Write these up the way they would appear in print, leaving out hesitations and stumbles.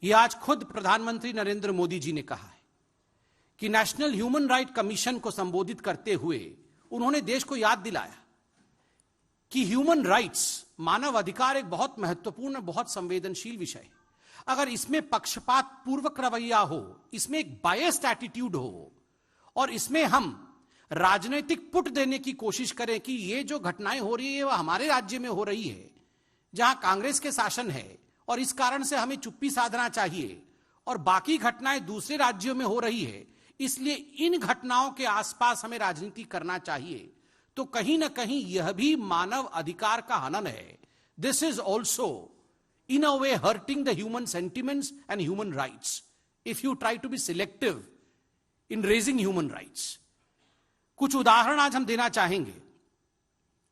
ये आज खुद प्रधानमंत्री नरेंद्र मोदी जी ने कहा है कि नेशनल ह्यूमन राइट कमीशन को संबोधित करते हुए उन्होंने देश को याद दिलाया कि ह्यूमन राइट्स, मानव अधिकार एक बहुत महत्वपूर्ण, बहुत संवेदनशील विषय है। अगर इसमें पक्षपात पूर्वक रवैया हो, इसमें एक बायस्ड एटीट्यूड हो और इसमें हम राजनीतिक पुट देने की कोशिश करें कि ये जो घटनाएं हो रही है वह हमारे राज्य में हो रही है जहां कांग्रेस के शासन है और इस कारण से हमें चुप्पी साधना चाहिए, और बाकी घटनाएं दूसरे राज्यों में हो रही है इसलिए इन घटनाओं के आसपास हमें राजनीति करना चाहिए, तो कहीं ना कहीं यह भी मानव अधिकार का हनन है। This is also in a way hurting the human sentiments and human rights if you try to be selective in raising human rights. कुछ उदाहरण आज हम देना चाहेंगे।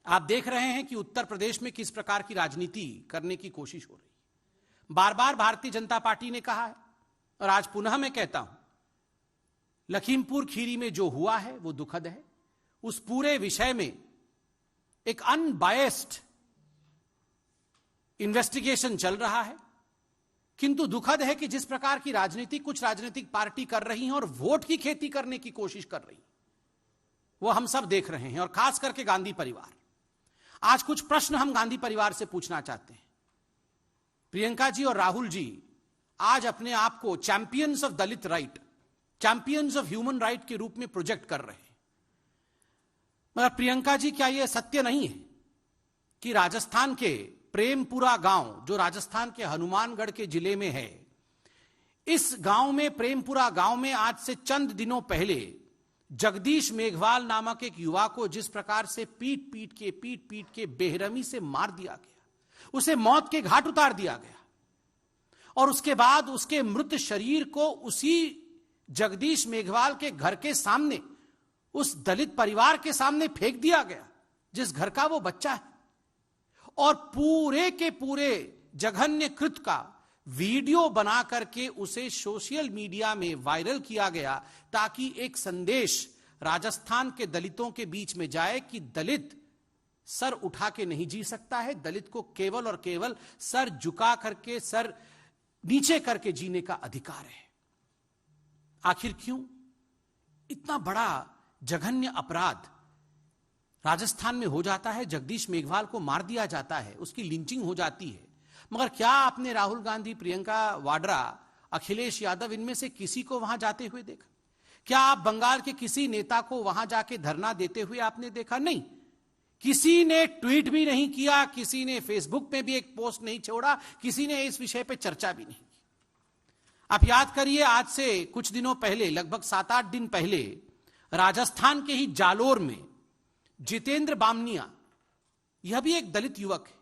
आप देख रहे हैं कि उत्तर प्रदेश में किस प्रकार की राजनीति करने की कोशिश हो रही है। बार बार भारतीय जनता पार्टी ने कहा है और आज पुनः मैं कहता हूं, लखीमपुर खीरी में जो हुआ है वो दुखद है। उस पूरे विषय में एक अनबायस्ड इन्वेस्टिगेशन चल रहा है, किंतु दुखद है कि जिस प्रकार की राजनीति कुछ राजनीतिक पार्टी कर रही हैं और वोट की खेती करने की कोशिश कर रही, वो हम सब देख रहे हैं, और खास करके गांधी परिवार। आज कुछ प्रश्न हम गांधी परिवार से पूछना चाहते हैं। प्रियंका जी और राहुल जी आज अपने आप को champions of Dalit right, champions of human right के रूप में प्रोजेक्ट कर रहे हैं, मगर प्रियंका जी, क्या यह सत्य नहीं है कि राजस्थान के प्रेमपुरा गांव, जो राजस्थान के हनुमानगढ़ के जिले में है, इस गांव में, प्रेमपुरा गांव में आज से चंद दिनों पहले जगदीश मेघवाल नामक एक युवा को जिस प्रकार से पीट पीट के बेरहमी से मार दिया गया, उसे मौत के घाट उतार दिया गया, और उसके बाद उसके मृत शरीर को उसी जगदीश मेघवाल के घर के सामने, उस दलित परिवार के सामने फेंक दिया गया जिस घर का वो बच्चा है, और पूरे के पूरे जघन्य कृत का वीडियो बना करके उसे सोशल मीडिया में वायरल किया गया ताकि एक संदेश राजस्थान के दलितों के बीच में जाए कि दलित सर उठा के नहीं जी सकता है, दलित को केवल और केवल सर झुका करके, सर नीचे करके जीने का अधिकार है। आखिर क्यों इतना बड़ा जघन्य अपराध राजस्थान में हो जाता है? जगदीश मेघवाल को मार दिया जाता है, उसकी लिंचिंग हो जाती है, मगर क्या आपने राहुल गांधी, प्रियंका वाड्रा, अखिलेश यादव, इनमें से किसी को वहां जाते हुए देखा? क्या आप बंगाल के किसी नेता को वहां जाके धरना देते हुए आपने देखा? नहीं, किसी ने ट्वीट भी नहीं किया, किसी ने फेसबुक पे भी एक पोस्ट नहीं छोड़ा, किसी ने इस विषय पे चर्चा भी नहीं की। आप याद करिए, आज से कुछ दिनों पहले, लगभग 7-8 दिन पहले, राजस्थान के ही जालोर में जितेंद्र बामनिया, यह भी एक दलित युवक है,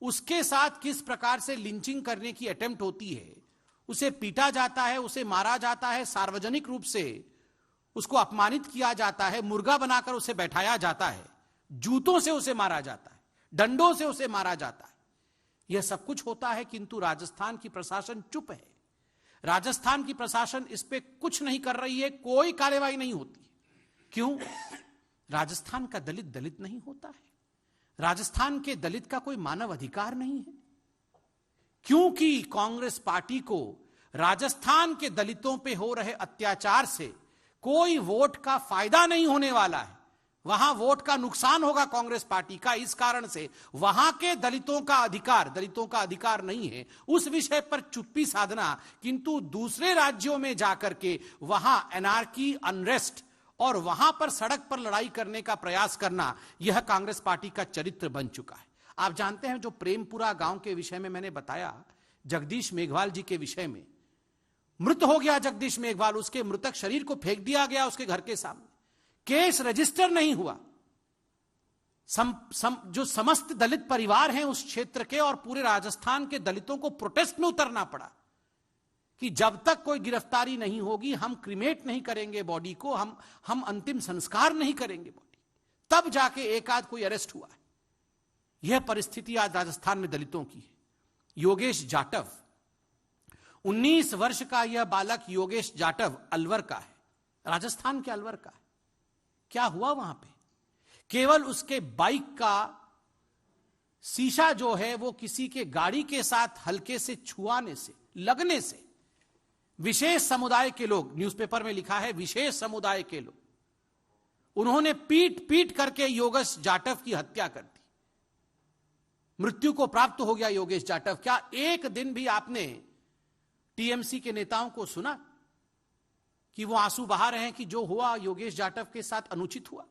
उसके साथ किस प्रकार से लिंचिंग करने की अटेम्प्ट होती है, उसे पीटा जाता है, उसे मारा जाता है, सार्वजनिक रूप से उसको अपमानित किया जाता है, मुर्गा बनाकर उसे बैठाया जाता है, जूतों से उसे मारा जाता है, डंडों से उसे मारा जाता है। यह सब कुछ होता है, किंतु राजस्थान की प्रशासन चुप है। राजस्थान की प्रशासन इस पे कुछ नहीं कर रही है, कोई कार्रवाई नहीं होती। क्यों? राजस्थान का दलित दलित नहीं होता है, राजस्थान के दलित का कोई मानव अधिकार नहीं है, क्योंकि कांग्रेस पार्टी को राजस्थान के दलितों पे हो रहे अत्याचार से कोई वोट का फायदा नहीं होने वाला है। वहां वोट का नुकसान होगा कांग्रेस पार्टी का, इस कारण से वहां के दलितों का अधिकार नहीं है उस विषय पर चुप्पी साधना, किंतु दूसरे राज्यों में जाकर के वहां एनार्की, अनरेस्ट और वहां पर सड़क पर लड़ाई करने का प्रयास करना, यह कांग्रेस पार्टी का चरित्र बन चुका है। आप जानते हैं, जो प्रेमपुरा गांव के विषय में मैंने बताया, जगदीश मेघवाल जी के विषय में, मृत हो गया जगदीश मेघवाल, उसके मृतक शरीर को फेंक दिया गया उसके घर के सामने, केस रजिस्टर नहीं हुआ। जो समस्त दलित परिवार हैं उस क्षेत्र के और पूरे राजस्थान के दलितों को प्रोटेस्ट में उतरना पड़ा कि जब तक कोई गिरफ्तारी नहीं होगी हम क्रिमेट नहीं करेंगे बॉडी को, हम अंतिम संस्कार नहीं करेंगे बॉडी, तब जाके एक आध कोई अरेस्ट हुआ है। यह परिस्थिति आज राजस्थान में दलितों की है। योगेश जाटव, 19 वर्ष का यह बालक योगेश जाटव अलवर का है, राजस्थान के अलवर का है। क्या हुआ वहां पे? केवल उसके बाइक का शीशा जो है वो किसी के गाड़ी के साथ हल्के से छुआने से लगने से विशेष समुदाय के लोग, न्यूज़पेपर में लिखा है विशेष समुदाय के लोग, उन्होंने पीट पीट करके योगेश जाटव की हत्या कर दी। मृत्यु को प्राप्त हो गया योगेश जाटव। क्या एक दिन भी आपने टीएमसी के नेताओं को सुना कि वो आंसू बहा रहे हैं कि जो हुआ योगेश जाटव के साथ अनुचित हुआ?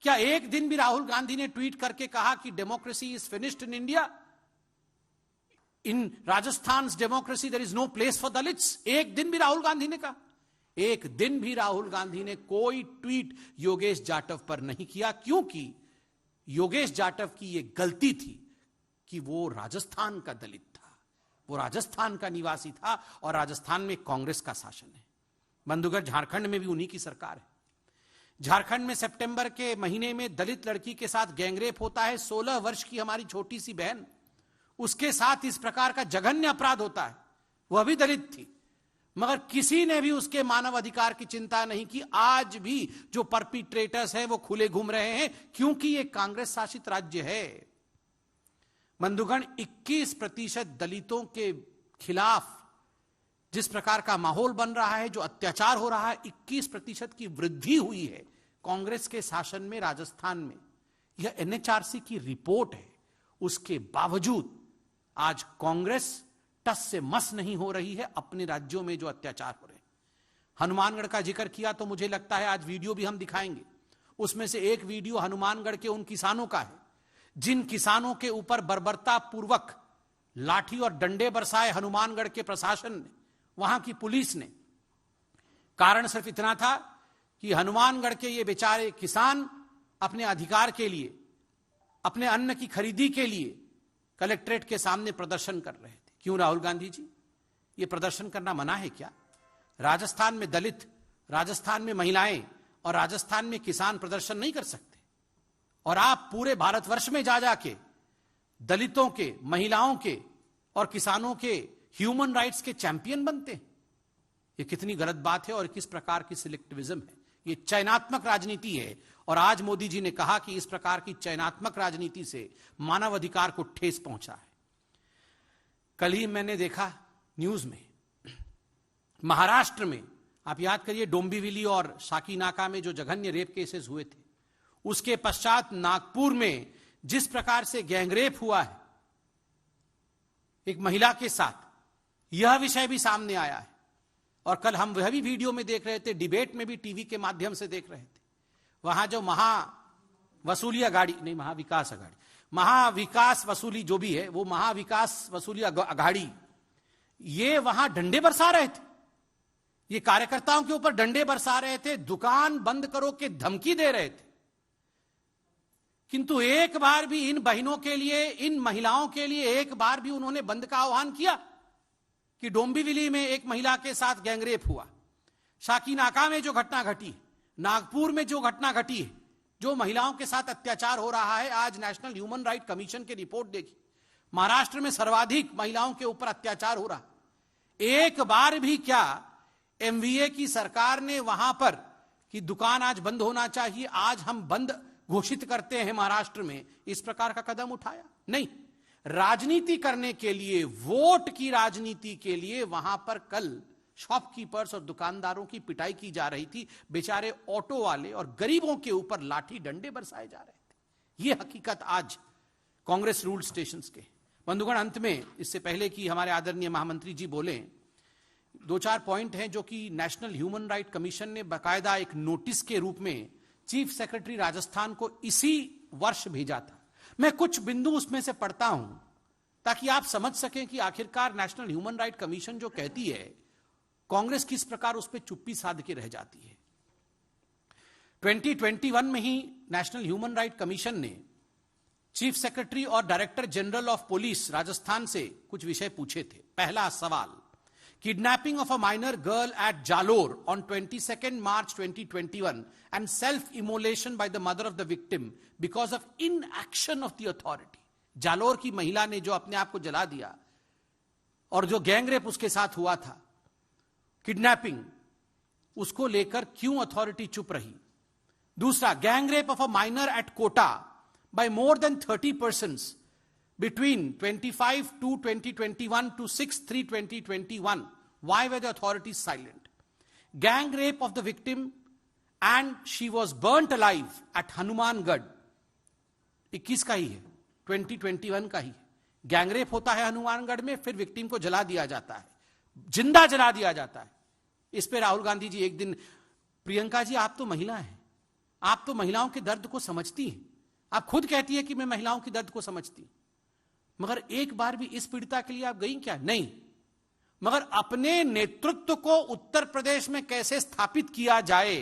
क्या एक दिन भी राहुल गांधी ने ट्वीट करके कहा कि democracy is finished in India, in Rajasthan democracy there is no place for Dalits? एक दिन भी राहुल गांधी ने कहा? एक दिन भी राहुल गांधी ने कोई ट्वीट योगेश जाटव पर नहीं किया, क्योंकि योगेश जाटव की यह गलती थी कि वो राजस्थान का दलित था, वो राजस्थान का निवासी था और राजस्थान में कांग्रेस का शासन है। बंधुगढ़, झारखंड में भी उन्हीं की सरकार है। झारखंड में सितंबर के महीने में दलित लड़की के साथ गैंगरेप होता है। 16 वर्ष की हमारी छोटी सी बहन, उसके साथ इस प्रकार का जघन्य अपराध होता है। वह भी दलित थी, मगर किसी ने भी उसके मानव अधिकार की चिंता नहीं की। आज भी जो परपिट्रेटर्स हैं वो खुले घूम रहे हैं, क्योंकि ये कांग्रेस शासित राज्य है। बंधुगण, 21% दलितों के खिलाफ जिस प्रकार का माहौल बन रहा है, जो अत्याचार हो रहा है, 21% की वृद्धि हुई है कांग्रेस के शासन में राजस्थान में। यह एनएचआरसी की रिपोर्ट है। उसके बावजूद आज कांग्रेस टस से मस नहीं हो रही है अपने राज्यों में जो अत्याचार हो रहे हैं। हनुमानगढ़ का जिक्र किया तो मुझे लगता है आज वीडियो भी हम दिखाएंगे। उसमें से एक वीडियो हनुमानगढ़ के उन किसानों का है जिन किसानों के ऊपर बर्बरता पूर्वक लाठी और डंडे बरसाए हनुमानगढ़ के प्रशासन ने, वहां की पुलिस ने। कारण सिर्फ इतना था कि हनुमानगढ़ के ये बेचारे किसान अपने अधिकार के लिए, अपने अन्न की खरीदी के लिए कलेक्ट्रेट के सामने प्रदर्शन कर रहे थे। क्यों राहुल गांधी जी, ये प्रदर्शन करना मना है क्या? राजस्थान में दलित, राजस्थान में महिलाएं और राजस्थान में किसान प्रदर्शन नहीं कर सकते? और आप पूरे भारतवर्ष में जा जाके दलितों के, महिलाओं के और किसानों के ह्यूमन राइट्स के चैंपियन बनते हैं। ये कितनी गलत बात है और किस प्रकार की सिलेक्टिविज्म है। ये चयनात्मक राजनीति है और आज मोदी जी ने कहा कि इस प्रकार की चयनात्मक राजनीति से मानव अधिकार को ठेस पहुंचा है। कल ही मैंने देखा न्यूज में, महाराष्ट्र में, आप याद करिए डोंबिवली और शाकीनाका में जो जघन्य रेप केसेस हुए थे, उसके पश्चात नागपुर में जिस प्रकार से गैंगरेप हुआ है एक महिला के साथ, यह विषय भी सामने आया है। और कल हम वह भी वीडियो में देख रहे थे, डिबेट में भी टीवी के माध्यम से देख रहे थे। वहां जो महावसूली अघाड़ी, नहीं महाविकास अघाड़ी, महाविकास वसूली जो भी है, वो महाविकास वसूली अघाड़ी, ये वहां डंडे बरसा रहे थे। ये कार्यकर्ताओं के ऊपर डंडे बरसा रहे थे, दुकान बंद करो के धमकी दे रहे थे। किंतु एक बार भी इन बहनों के लिए, इन महिलाओं के लिए एक बार भी उन्होंने बंद का आह्वान किया? कि डोंबिवली में एक महिला के साथ गैंगरेप हुआ, शाकीनाका में जो घटना घटी, नागपुर में जो घटना घटी है, जो महिलाओं के साथ अत्याचार हो रहा है, आज नेशनल ह्यूमन राइट कमीशन की रिपोर्ट देखी, महाराष्ट्र में सर्वाधिक महिलाओं के ऊपर अत्याचार हो रहा। एक बार भी क्या एमवीए की सरकार ने वहां पर कि दुकान आज बंद होना चाहिए, आज हम बंद घोषित करते हैं महाराष्ट्र में, इस प्रकार का कदम उठाया? नहीं। राजनीति करने के लिए, वोट की राजनीति के लिए वहां पर कल शॉपकीपर्स और दुकानदारों की पिटाई की जा रही थी। बेचारे ऑटो वाले और गरीबों के ऊपर लाठी डंडे बरसाए जा रहे थे। यह हकीकत आज कांग्रेस रूल्ड स्टेशंस के। बंधुगण, अंत में इससे पहले कि हमारे आदरणीय महामंत्री जी बोले, 2-4 पॉइंट हैं जो कि नेशनल ह्यूमन राइट कमीशन ने बाकायदा एक नोटिस के रूप में चीफ सेक्रेटरी राजस्थान को इसी वर्ष भेजा था। मैं कुछ बिंदु उसमें से पढ़ता हूं ताकि आप समझ सकें कि आखिरकार नेशनल ह्यूमन राइट कमीशन जो कहती है, कांग्रेस किस प्रकार उस पर चुप्पी साध के रह जाती है। 2021 में ही नेशनल ह्यूमन राइट कमीशन ने चीफ सेक्रेटरी और director general of police Rajasthan से कुछ विषय पूछे थे। पहला सवाल, kidnapping of a minor girl at Jalore on 22 March 2021 and self-immolation by the mother of the victim because of inaction of the authority. Jalore की महिला ने जो अपने आप को जला दिया और जो गैंगरेप उसके साथ हुआ था, किडनैपिंग, उसको लेकर क्यों अथॉरिटी चुप रही? दूसरा, gangrape of a minor at Kota by more than 30 persons between 25/2/2021 to 6/3/2021. Why were the authorities silent? Gang rape of the victim and she was burnt alive at Hanumangarh. 21 का ही है, 2021 का ही है. गैंग रेप होता है हनुमानगढ़ में, फिर विक्टिम को जला दिया जाता है, जिंदा जला दिया जाता है. इस पे राहुल गांधी जी एक दिन, प्रियंका जी आप तो महिला हैं, आप तो महिलाओं के दर्द को समझती हैं, आप खुद कहती है कि मैं महिलाओं के दर्द को समझती, मगर एक बार भी इस पीड़िता के लिए आप गई क्या? नहीं. मगर अपने नेतृत्व को उत्तर प्रदेश में कैसे स्थापित किया जाए,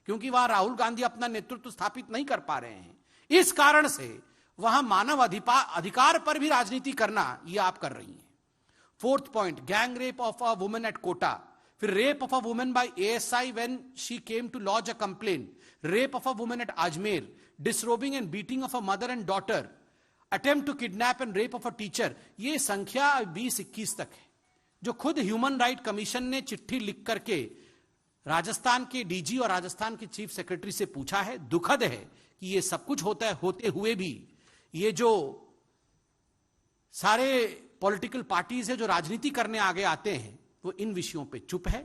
क्योंकि वहां राहुल गांधी अपना नेतृत्व स्थापित नहीं कर पा रहे हैं, इस कारण से वहां मानव अधिकार पर भी राजनीति करना यह आप कर रही हैं. Fourth point, gang rape of a woman at Kota. फिर rape of a woman by ASI when she came to lodge a complaint. Rape of a woman at Ajmer. Disrobing and beating of a mother and daughter. Attempt to kidnap and rape of a teacher. ये संख्या 20-21 तक है, जो खुद human right commission ने चिट्ठी लिख करके राजस्थान के डीजी और राजस्थान के चीफ सेक्रेटरी से पूछा है. दुखद है कि ये सब कुछ होता है, होते हुए भी ये जो सारे पॉलिटिकल पार्टीज है जो राजनीति करने आगे आते हैं, वो इन विषयों पे चुप है.